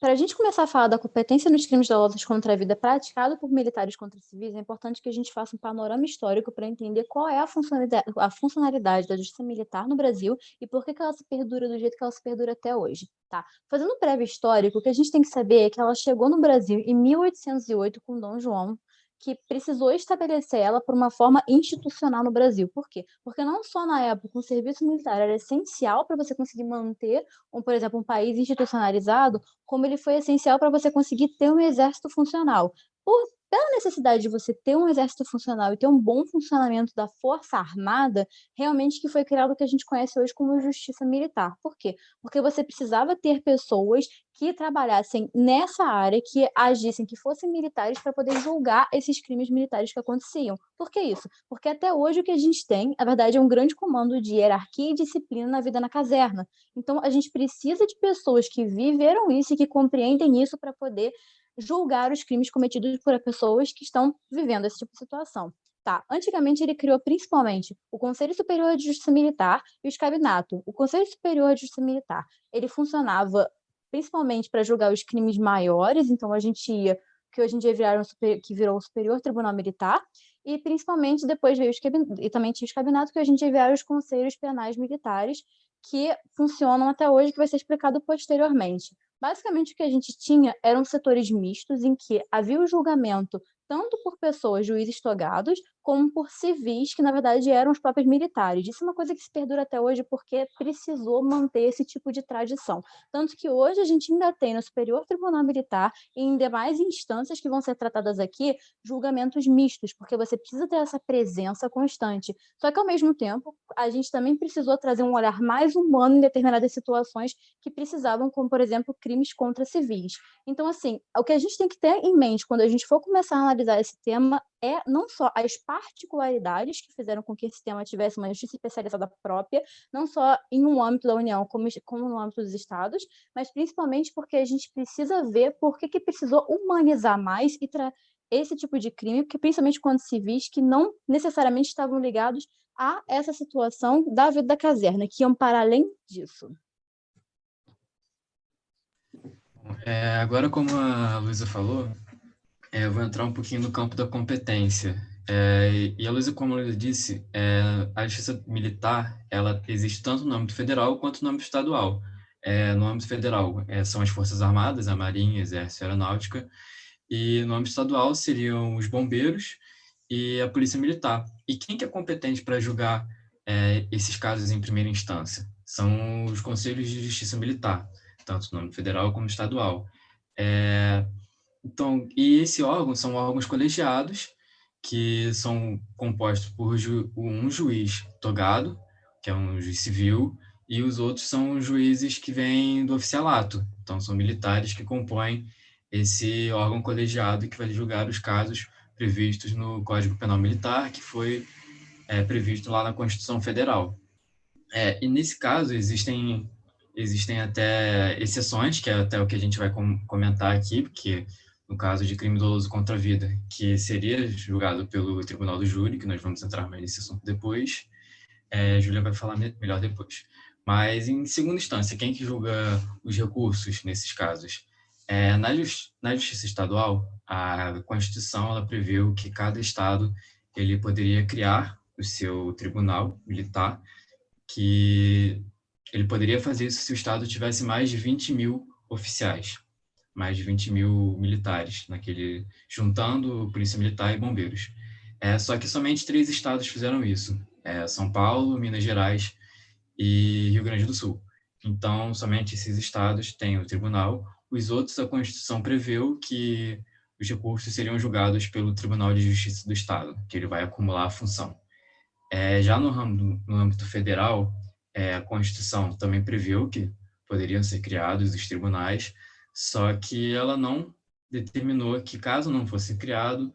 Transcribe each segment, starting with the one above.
Para a gente começar a falar da competência nos crimes dolosos contra a vida praticado por militares contra civis, é importante que a gente faça um panorama histórico para entender qual é a funcionalidade da justiça militar no Brasil e por que que ela se perdura do jeito que ela se perdura até hoje, tá? Fazendo um breve histórico, o que a gente tem que saber é que ela chegou no Brasil em 1808 com Dom João, que precisou estabelecer ela por uma forma institucional no Brasil. Por quê? Porque não só na época o serviço militar era essencial para você conseguir manter, por exemplo, um país institucionalizado, como ele foi essencial para você conseguir ter um exército funcional. Pela necessidade de você ter um exército funcional e ter um bom funcionamento da força armada, realmente que foi criado o que a gente conhece hoje como justiça militar. Por quê? Porque você precisava ter pessoas que trabalhassem nessa área, que agissem, que fossem militares para poder julgar esses crimes militares que aconteciam. Por que isso? Porque até hoje o que a gente tem, na verdade, é um grande comando de hierarquia e disciplina na vida na caserna. Então, a gente precisa de pessoas que viveram isso e que compreendem isso para poder julgar os crimes cometidos por pessoas que estão vivendo esse tipo de situação. Tá. Antigamente, ele criou principalmente o Conselho Superior de Justiça Militar e o Escabinato. O Conselho Superior de Justiça Militar, ele funcionava principalmente para julgar os crimes maiores, então a gente ia, que hoje em dia que virou o Superior Tribunal Militar, e principalmente depois veio e também tinha o Escabinato, que hoje em dia vieram os Conselhos Penais Militares, que funcionam até hoje, que vai ser explicado posteriormente. Basicamente, o que a gente tinha eram setores mistos em que havia o julgamento tanto por pessoas, juízes togados, como por civis, que na verdade eram os próprios militares. Isso é uma coisa que se perdura até hoje porque precisou manter esse tipo de tradição. Tanto que hoje a gente ainda tem no Superior Tribunal Militar e em demais instâncias que vão ser tratadas aqui, julgamentos mistos, porque você precisa ter essa presença constante. Só que, ao mesmo tempo, a gente também precisou trazer um olhar mais humano em determinadas situações que precisavam, como, por exemplo, crimes contra civis. Então, assim, o que a gente tem que ter em mente quando a gente for começar a analisar esse tema é não só as particularidades que fizeram com que esse tema tivesse uma justiça especializada própria, não só em um âmbito da União, como no âmbito dos estados, mas principalmente porque a gente precisa ver por que precisou humanizar mais e esse tipo de crime, porque principalmente quando civis que não necessariamente estavam ligados a essa situação da vida da caserna, que iam para além disso. Agora, como a Luísa falou, eu vou entrar um pouquinho no campo da competência. E a Luísa, como a Luísa disse, a justiça militar ela existe tanto no âmbito federal quanto no âmbito estadual. No âmbito federal são as Forças Armadas, a Marinha, Exército e Aeronáutica, e no âmbito estadual seriam os bombeiros e a Polícia Militar. E quem que é competente para julgar esses casos em primeira instância? São os Conselhos de Justiça Militar, tanto no âmbito federal como estadual. Então, e esse órgão são órgãos colegiados que são compostos por um juiz togado, que é um juiz civil, e os outros são juízes que vêm do oficialato. Então, são militares que compõem esse órgão colegiado que vai julgar os casos previstos no Código Penal Militar, que foi previsto lá na Constituição Federal. E nesse caso existem até exceções, que é até o que a gente vai comentar aqui, porque no caso de crime doloso contra a vida, que seria julgado pelo Tribunal do Júri, que nós vamos entrar mais nesse assunto depois, Júlia vai falar melhor depois. Mas, em segunda instância, quem que julga os recursos nesses casos? Na Justiça Estadual, a Constituição ela previu que cada estado ele poderia criar o seu tribunal militar, que ele poderia fazer isso se o estado tivesse mais de 20 mil oficiais, mais de 20 mil militares, juntando polícia militar e bombeiros. Só que somente 3 estados fizeram isso, São Paulo, Minas Gerais e Rio Grande do Sul. Então, somente esses estados têm o tribunal. Os outros, a Constituição preveu que os recursos seriam julgados pelo Tribunal de Justiça do Estado, que ele vai acumular a função. Já no âmbito federal, a Constituição também preveu que poderiam ser criados os tribunais, só que ela não determinou que, caso não fosse criado,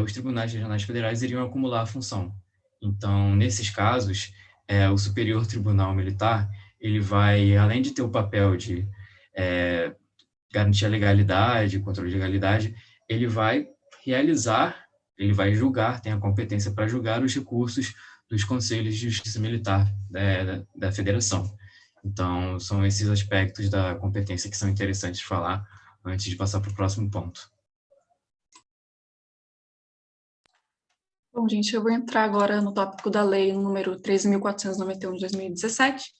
os tribunais regionais federais iriam acumular a função. Então, nesses casos, o Superior Tribunal Militar, ele vai, além de ter o papel de garantir a legalidade, controle de legalidade, ele vai julgar, tem a competência para julgar os recursos dos Conselhos de Justiça Militar da Federação. Então, são esses aspectos da competência que são interessantes de falar, antes de passar para o próximo ponto. Bom, gente, eu vou entrar agora no tópico da lei número 13.491 de 2017,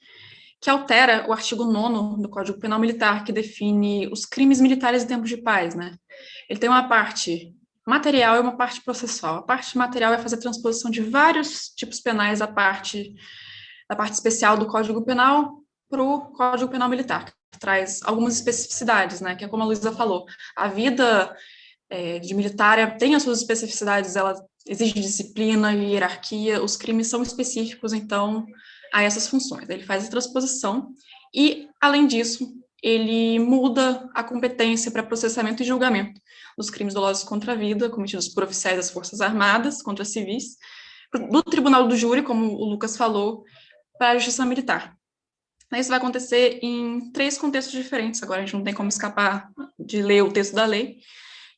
que altera o artigo 9º do Código Penal Militar, que define os crimes militares em tempos de paz, né? Ele tem uma parte material e uma parte processual. A parte material é fazer a transposição de vários tipos penais da parte especial do Código Penal para o Código Penal Militar, que traz algumas especificidades, né? Que é como a Luísa falou, a vida de militar tem as suas especificidades, ela exige disciplina e hierarquia, os crimes são específicos, então, a essas funções. Ele faz a transposição e, além disso, ele muda a competência para processamento e julgamento dos crimes dolosos contra a vida cometidos por oficiais das Forças Armadas contra civis, do Tribunal do Júri, como o Lucas falou, para a Justiça Militar. Isso vai acontecer em 3 contextos diferentes, agora a gente não tem como escapar de ler o texto da lei,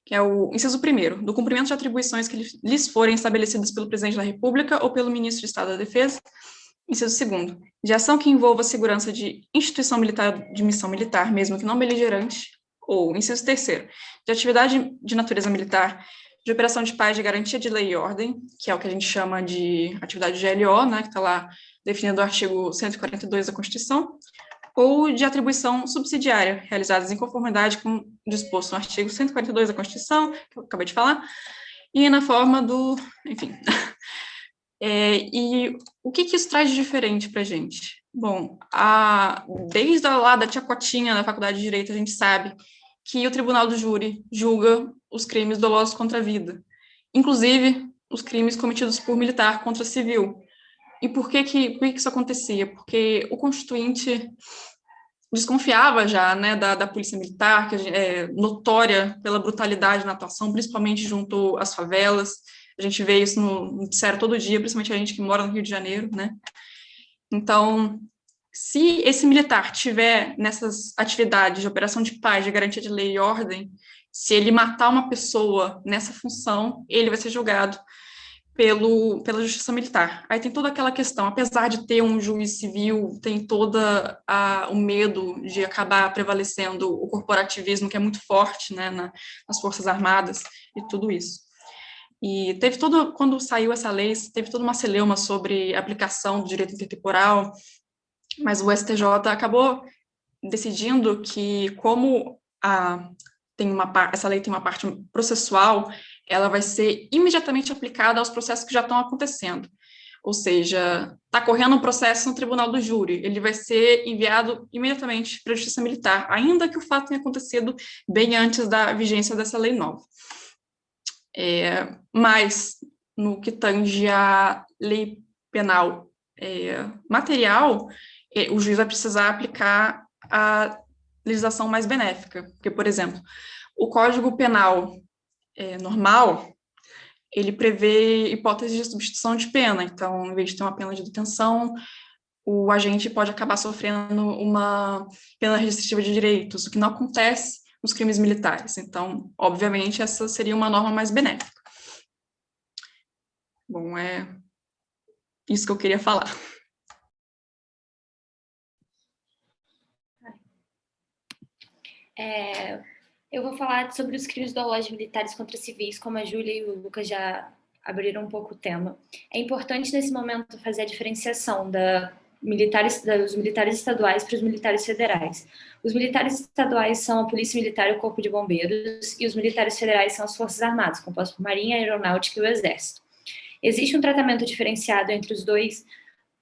que é o inciso 1º, do cumprimento de atribuições que lhes forem estabelecidas pelo Presidente da República ou pelo Ministro de Estado da Defesa. Inciso 2º, de ação que envolva a segurança de instituição militar de missão militar, mesmo que não beligerante. Ou, inciso 3º, de atividade de natureza militar, de operação de paz, de garantia de lei e ordem, que é o que a gente chama de atividade de GLO, né, que está lá definido no artigo 142 da Constituição, ou de atribuição subsidiária, realizadas em conformidade com o disposto no artigo 142 da Constituição, que eu acabei de falar, e na forma do, enfim. E o que isso traz de diferente para a gente? Bom, desde lá da tia Cotinha, na Faculdade de Direito, a gente sabe que o Tribunal do Júri julga os crimes dolosos contra a vida, inclusive os crimes cometidos por militar contra civil. E por que isso acontecia? Porque o Constituinte desconfiava já, né, da polícia militar, que é notória pela brutalidade na atuação, principalmente junto às favelas. A gente vê isso no noticiário todo dia, principalmente a gente que mora no Rio de Janeiro, né? Então, se esse militar tiver nessas atividades de operação de paz, de garantia de lei e ordem, se ele matar uma pessoa nessa função, ele vai ser julgado pela Justiça Militar. Aí tem toda aquela questão, apesar de ter um juiz civil, tem toda o medo de acabar prevalecendo o corporativismo, que é muito forte, né, nas Forças Armadas e tudo isso. E teve quando saiu essa lei, teve toda uma celeuma sobre a aplicação do direito intertemporal, mas o STJ acabou decidindo que, como essa lei tem uma parte processual, ela vai ser imediatamente aplicada aos processos que já estão acontecendo. Ou seja, está correndo um processo no Tribunal do Júri, ele vai ser enviado imediatamente para a Justiça Militar, ainda que o fato tenha acontecido bem antes da vigência dessa lei nova. Mas, no que tange a lei penal material, o juiz vai precisar aplicar a legislação mais benéfica, porque, por exemplo, o Código Penal normal, ele prevê hipótese de substituição de pena, então, em vez de ter uma pena de detenção, o agente pode acabar sofrendo uma pena restritiva de direitos, o que não acontece nos crimes militares. Então, obviamente, essa seria uma norma mais benéfica. Bom, é isso que eu queria falar. Eu vou falar sobre os crimes dolosos militares contra civis, como a Júlia e o Lucas já abriram um pouco o tema. É importante, nesse momento, fazer a diferenciação dos militares estaduais para os militares federais. Os militares estaduais são a Polícia Militar e o Corpo de Bombeiros, e os militares federais são as Forças Armadas, compostas por Marinha, Aeronáutica e o Exército. Existe um tratamento diferenciado entre os dois,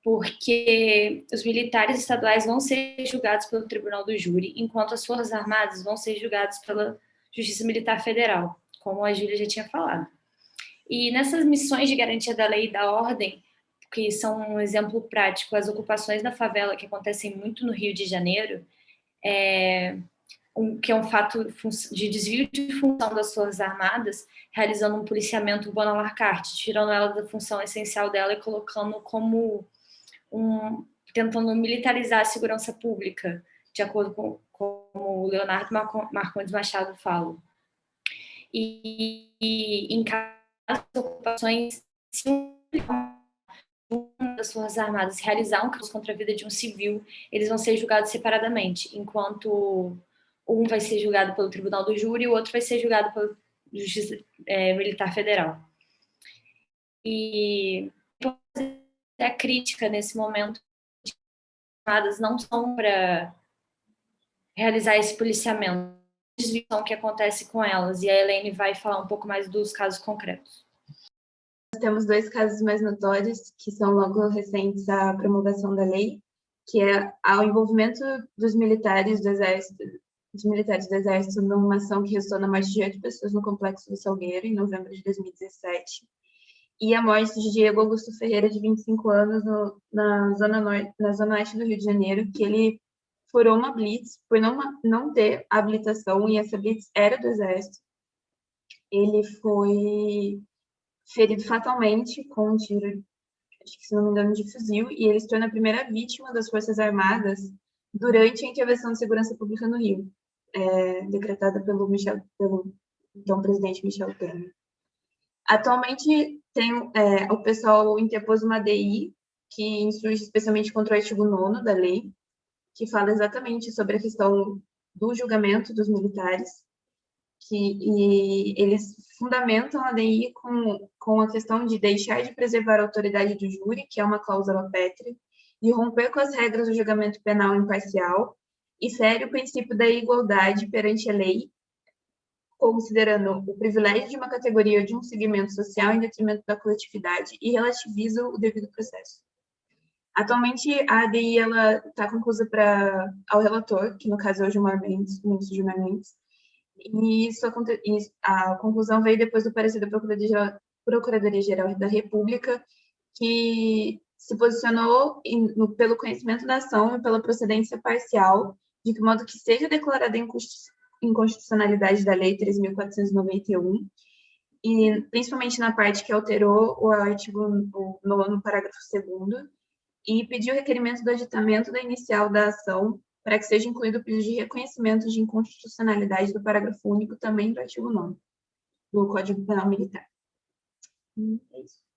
porque os militares estaduais vão ser julgados pelo Tribunal do Júri, enquanto as Forças Armadas vão ser julgadas pela Justiça Militar Federal, como a Júlia já tinha falado. E nessas missões de garantia da lei e da ordem, que são um exemplo prático, as ocupações na favela, que acontecem muito no Rio de Janeiro, que é um fato de desvio de função das Forças Armadas, realizando um policiamento urbano à la carte, tirando ela da função essencial dela e colocando como tentando militarizar a segurança pública, de acordo com como o Leonardo Marcondes Machado fala. E em caso de ocupações, se uma das Forças Armadas realizar um crime contra a vida de um civil, eles vão ser julgados separadamente, enquanto um vai ser julgado pelo Tribunal do Júri e o outro vai ser julgado pela Justiça Militar Federal. E a crítica nesse momento não são para realizar esse policiamento, a desviação que acontece com elas. E a Elaine vai falar um pouco mais dos casos concretos. Nós temos 2 casos mais notórios, que são logo recentes à promulgação da lei, que é o envolvimento dos militares do Exército numa ação que resultou na morte de 8 pessoas no Complexo do Salgueiro, em novembro de 2017, e a morte de Diego Augusto Ferreira, de 25 anos, na zona oeste do Rio de Janeiro, que ele furou uma blitz por não ter habilitação, e essa blitz era do Exército. Ele foi ferido fatalmente com um tiro, acho que se não me engano, de fuzil, e ele se torna a primeira vítima das Forças Armadas durante a intervenção de segurança pública no Rio, decretada pelo então presidente Michel Temer. Atualmente, o pessoal interpôs uma DI que instrui especialmente contra o artigo 9º da lei, que fala exatamente sobre a questão do julgamento dos militares, e eles fundamentam a DI com a questão de deixar de preservar a autoridade do júri, que é uma cláusula pétrea, de romper com as regras do julgamento penal imparcial, e fere o princípio da igualdade perante a lei, considerando o privilégio de uma categoria ou de um segmento social em detrimento da coletividade, e relativiza o devido processo. Atualmente, a ADI está conclusa ao relator, que no caso é o ministro Gilmar Mendes, e a conclusão veio depois do parecer da Procuradoria-Geral da República, que se posicionou pelo conhecimento da ação e pela procedência parcial, de que modo que seja declarada inconstitucionalidade da Lei 3.491, e principalmente na parte que alterou o artigo 9º, parágrafo 2º, e pediu requerimento do aditamento da inicial da ação para que seja incluído o pedido de reconhecimento de inconstitucionalidade do parágrafo único também do artigo 9º do Código Penal Militar. É isso.